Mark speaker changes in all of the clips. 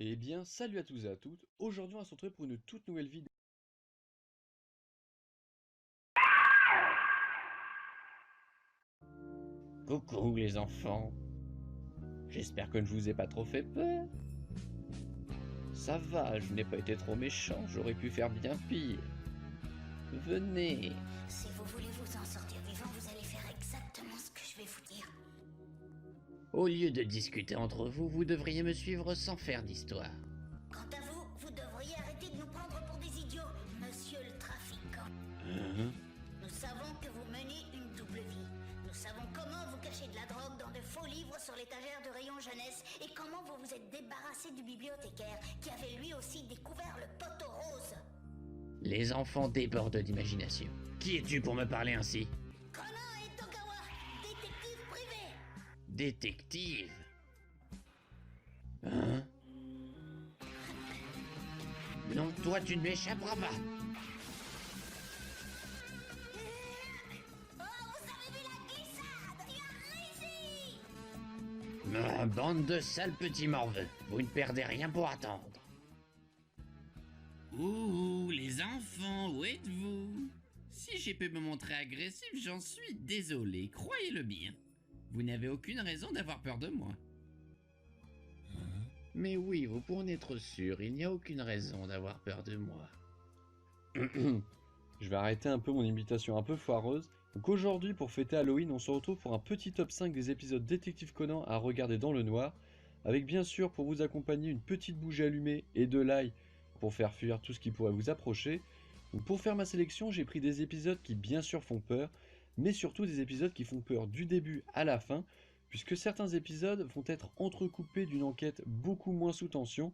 Speaker 1: Eh bien, salut à tous et à toutes. Aujourd'hui, on va se retrouver pour une toute nouvelle vidéo. Coucou les enfants. J'espère que je ne vous ai pas trop fait peur. Ça va, je n'ai pas été trop méchant, j'aurais pu faire bien pire. Venez.
Speaker 2: Si vous voulez vous en sortir vivant, vous allez faire exactement ce que je vais vous dire.
Speaker 3: Au lieu de discuter entre vous, vous devriez me suivre sans faire d'histoire.
Speaker 2: Quant à vous, vous devriez arrêter de nous prendre pour des idiots, monsieur le trafiquant.
Speaker 1: Hein?
Speaker 2: Nous savons que vous menez une double vie. Nous savons comment vous cachez de la drogue dans de faux livres sur l'étagère de rayon jeunesse et comment vous vous êtes débarrassé du bibliothécaire qui avait lui aussi découvert le poteau rose.
Speaker 3: Les enfants débordent d'imagination. Qui es-tu pour me parler ainsi?
Speaker 2: Conan et Togawa, détective privé.
Speaker 3: Détective? Hein? Non, toi tu ne m'échapperas pas.
Speaker 2: Oh, vous avez vu la glissade? Tu as réussi!
Speaker 3: Bande de sales petits morveux. Vous ne perdez rien pour attendre.
Speaker 4: Ouh, les enfants, où êtes-vous? Si j'ai pu me montrer agressif, j'en suis désolé, croyez-le bien. Vous n'avez aucune raison d'avoir peur de moi.
Speaker 3: Mais oui, vous pouvez en être sûr, il n'y a aucune raison d'avoir peur de moi.
Speaker 1: Je vais arrêter un peu mon imitation un peu foireuse. Donc aujourd'hui, pour fêter Halloween, on se retrouve pour un petit top 5 des épisodes Détective Conan à regarder dans le noir. Avec bien sûr pour vous accompagner une petite bougie allumée et de l'ail pour faire fuir tout ce qui pourrait vous approcher. Donc pour faire ma sélection, j'ai pris des épisodes qui bien sûr font peur, mais surtout des épisodes qui font peur du début à la fin, puisque certains épisodes vont être entrecoupés d'une enquête beaucoup moins sous tension.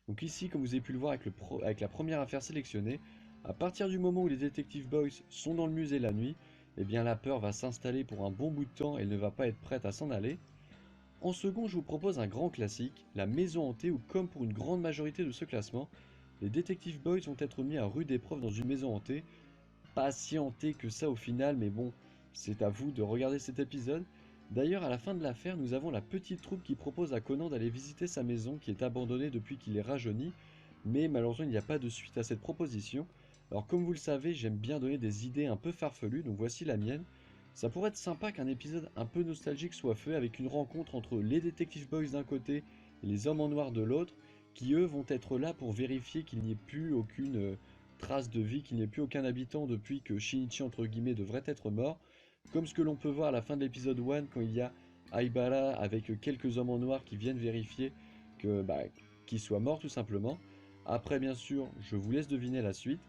Speaker 1: Donc ici, comme vous avez pu le voir avec la première affaire sélectionnée, à partir du moment où les Detective Boys sont dans le musée la nuit, eh bien la peur va s'installer pour un bon bout de temps et elle ne va pas être prête à s'en aller. En second, je vous propose un grand classique, la maison hantée, où comme pour une grande majorité de ce classement, les Detective Boys vont être mis à rude épreuve dans une maison hantée. Pas si hantée que ça au final, mais bon, c'est à vous de regarder cet épisode. D'ailleurs, à la fin de l'affaire, nous avons la petite troupe qui propose à Conan d'aller visiter sa maison qui est abandonnée depuis qu'il est rajeuni, mais malheureusement il n'y a pas de suite à cette proposition. Alors comme vous le savez, j'aime bien donner des idées un peu farfelues, donc voici la mienne. Ça pourrait être sympa qu'un épisode un peu nostalgique soit fait avec une rencontre entre les Detective Boys d'un côté et les Hommes en Noir de l'autre, qui eux vont être là pour vérifier qu'il n'y ait plus aucune trace de vie, qu'il n'y ait plus aucun habitant depuis que Shinichi entre guillemets devrait être mort, comme ce que l'on peut voir à la fin de l'épisode 1 quand il y a Aibara avec quelques hommes en noir qui viennent vérifier que qu'il soit mort tout simplement. Après bien sûr, je vous laisse deviner la suite.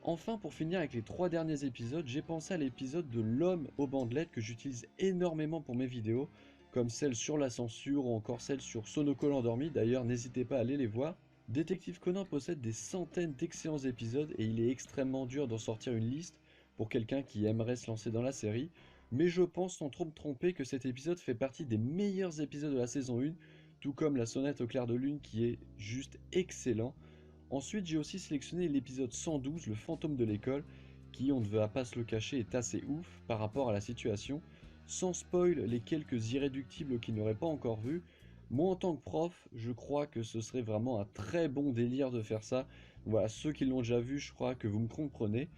Speaker 1: Enfin, pour finir avec les 3 derniers épisodes, j'ai pensé à l'épisode de l'homme aux bandelettes que j'utilise énormément pour mes vidéos, comme celle sur la censure ou encore celle sur Sonoko l'endormi. D'ailleurs, n'hésitez pas à aller les voir. Détective Conan possède des centaines d'excellents épisodes et il est extrêmement dur d'en sortir une liste pour quelqu'un qui aimerait se lancer dans la série. Mais je pense sans trop me tromper que cet épisode fait partie des meilleurs épisodes de la saison 1, tout comme la sonnette au clair de lune qui est juste excellent. Ensuite, j'ai aussi sélectionné l'épisode 112, le fantôme de l'école, qui, on ne va pas se le cacher, est assez ouf par rapport à la situation. Sans spoil les quelques irréductibles qui n'auraient pas encore vu, moi en tant que prof, je crois que ce serait vraiment un très bon délire de faire ça. Voilà, ceux qui l'ont déjà vu, je crois que vous me comprenez.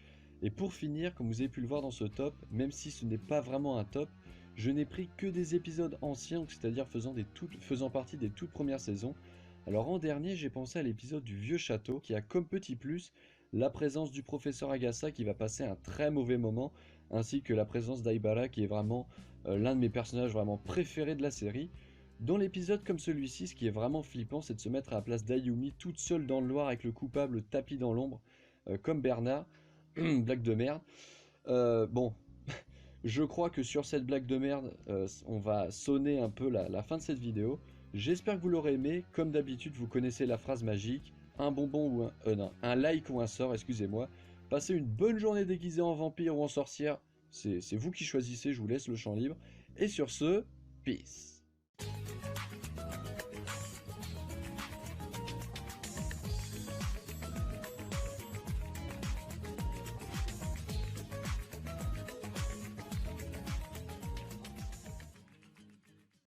Speaker 1: Et pour finir, comme vous avez pu le voir dans ce top, même si ce n'est pas vraiment un top, je n'ai pris que des épisodes anciens, c'est-à-dire faisant partie des toutes premières saisons. Alors en dernier, j'ai pensé à l'épisode du vieux château qui a comme petit plus la présence du professeur Agassa qui va passer un très mauvais moment, ainsi que la présence d'Aibara qui est vraiment l'un de mes personnages vraiment préférés de la série. Dans l'épisode comme celui-ci, ce qui est vraiment flippant, c'est de se mettre à la place d'Ayumi toute seule dans le noir avec le coupable tapis dans l'ombre, comme Bernard. Blague de merde. Bon, je crois que sur cette blague de merde, on va sonner un peu la fin de cette vidéo. J'espère que vous l'aurez aimé. Comme d'habitude, vous connaissez la phrase magique. Un bonbon ou un like ou un sort, excusez-moi. Passez une bonne journée déguisée en vampire ou en sorcière. C'est vous qui choisissez, je vous laisse le champ libre. Et sur ce, peace.